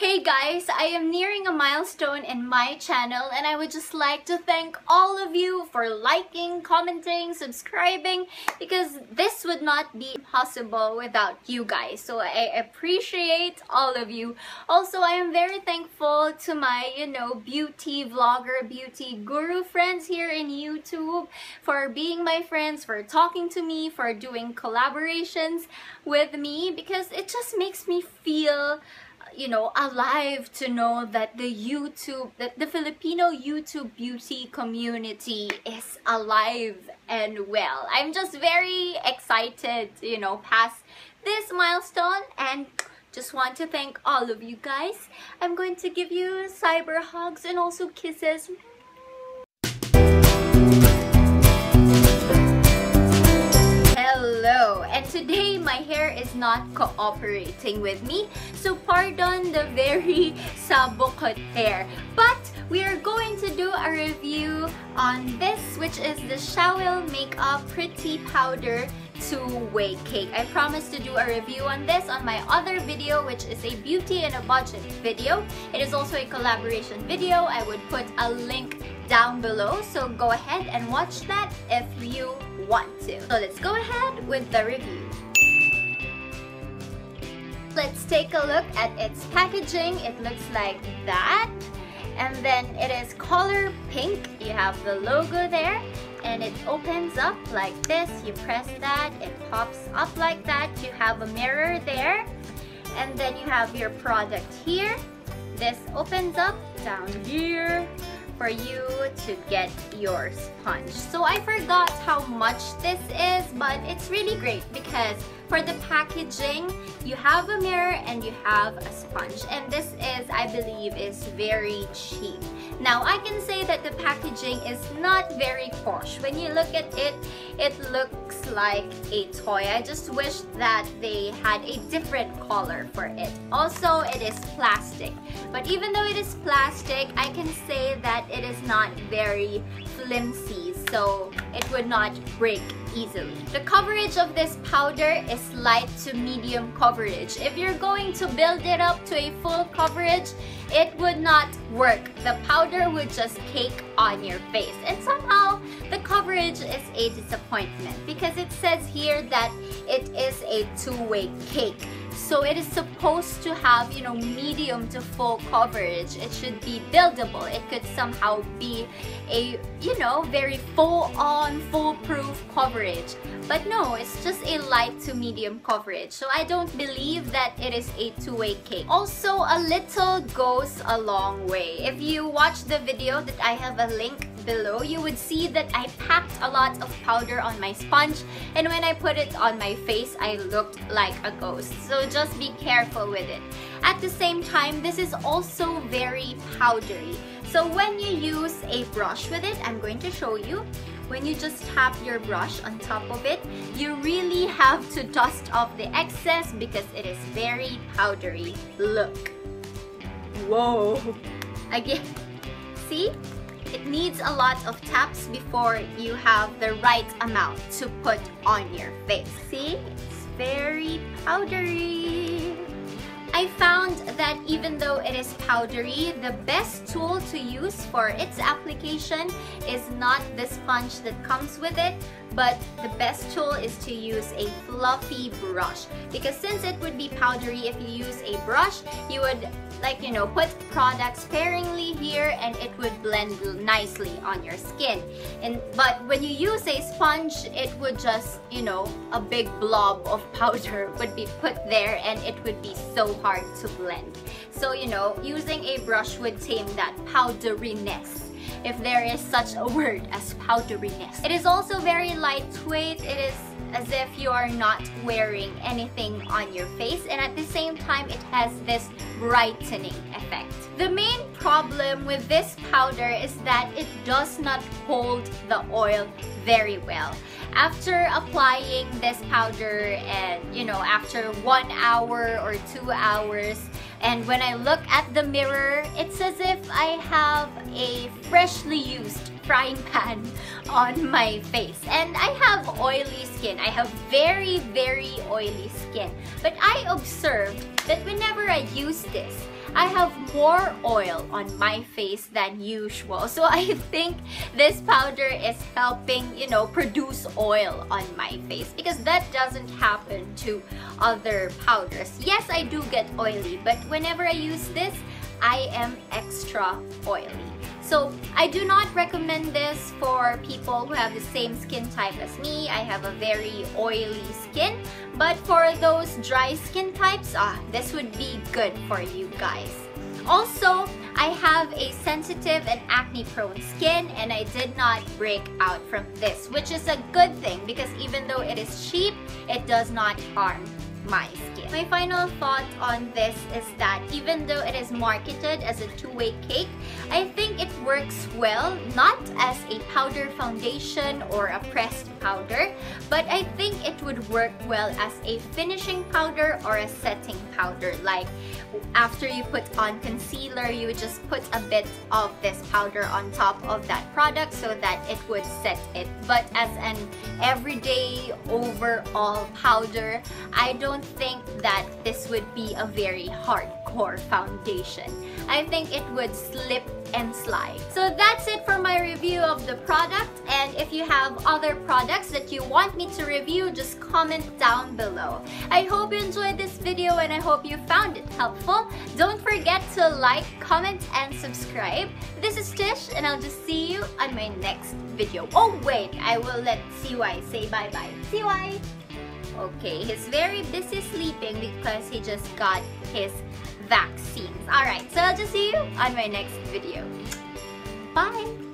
Hey guys, I am nearing a milestone in my channel and I would just like to thank all of you for liking, commenting, subscribing, because this would not be possible without you guys. So I appreciate all of you. Also, I am very thankful to my, beauty vlogger, beauty guru friends here in YouTube for being my friends, for talking to me, for doing collaborations with me, because it just makes me feel alive to know that the Filipino YouTube beauty community is alive and well. I'm just very excited, past this milestone, and just want to thank all of you guys. I'm going to give you cyber hugs and also kisses. Hello, and today my hair is not cooperating with me, so pardon the very sabukot hair. But we are going to do a review on this, which is the Shawill Makeup Pretty Powder Two-Way Cake. I promised to do a review on this on my other video, which is a beauty and a budget video. It is also a collaboration video. I would put a link down below, so go ahead and watch that if you want to. So let's go ahead with the review. Let's take a look at its packaging. It looks like that, and then it is color pink. You have the logo there, and it opens up like this. You press that, it pops up like that. You have a mirror there, and then you have your product here. This opens up down here for you to get your sponge. So I forgot how much this is, but it's really great because for the packaging, you have a mirror and you have a sponge, and this is, I believe, is very cheap. Now I can say that the packaging is not very posh. When you look at it, it looks like a toy. I just wish that they had a different color for it. Also, it is plastic, but even though it is plastic, I can say that it is not very flimsy, so it would not break easily. The coverage of this powder is light to medium coverage. If you're going to build it up to a full coverage, it would not work. The powder would just cake on your face, and somehow the coverage is a disappointment because it says here that it is a two-way cake. So it is supposed to have, medium to full coverage. It should be buildable. It could somehow be a, very full-on, foolproof coverage. But no, it's just a light to medium coverage. So I don't believe that it is a two-way cake. Also, a little goes a long way. If you watch the video that I have a link below, you would see that I packed a lot of powder on my sponge, and when I put it on my face, I looked like a ghost. So just be careful with it. At the same time, this is also very powdery. So when you use a brush with it, I'm going to show you. When you just tap your brush on top of it, you really have to dust off the excess because it is very powdery. Look. Whoa. Again. See? It needs a lot of taps before you have the right amount to put on your face. See? It's very powdery. I found that even though it is powdery, the best tool to use for its application is not the sponge that comes with it, but the best tool is to use a fluffy brush. Because since it would be powdery, if you use a brush, you would put product sparingly here and it would blend nicely on your skin. But when you use a sponge, it would just, a big blob of powder would be put there and it would be so hard to blend. So, using a brush would tame that powderiness, if there is such a word as powderiness. It is also very lightweight. It is as if you are not wearing anything on your face, and at the same time it has this brightening effect. The main problem with this powder is that it does not hold the oil very well. After applying this powder and after 1 hour or 2 hours, and when I look at the mirror, it's as if I have a freshly used frying pan on my face. And I have oily skin. I have very, very oily skin. But I observed that whenever I use this, I have more oil on my face than usual. So I think this powder is helping, you know, produce oil on my face, because that doesn't happen to other powders. Yes, I do get oily, but whenever I use this, I am extra oily. So I do not recommend this for people who have the same skin type as me. I have a very oily skin, but for those dry skin types, this would be good for you guys. Also, I have a sensitive and acne-prone skin, and I did not break out from this, which is a good thing because even though it is cheap, it does not harm my skin. My final thought on this is that even though it is marketed as a two-way cake, I think it works well, not as a powder foundation or a pressed powder, but I think it would work well as a finishing powder or a setting powder. Like after you put on concealer, you would just put a bit of this powder on top of that product so that it would set it. But as an everyday overall powder, I don't think that this would be a very hardcore foundation. I think it would slip and slide. So that's it for my review of the product, and if you have other products that you want me to review, just comment down below. I hope you enjoyed this video and I hope you found it helpful. Don't forget to like, comment, and subscribe. This is Tish, and I'll just see you on my next video. Oh wait, I will let CY say bye-bye. CY! Okay, he's very busy sleeping because he just got his vaccines. Alright, so I'll just see you on my next video. Bye!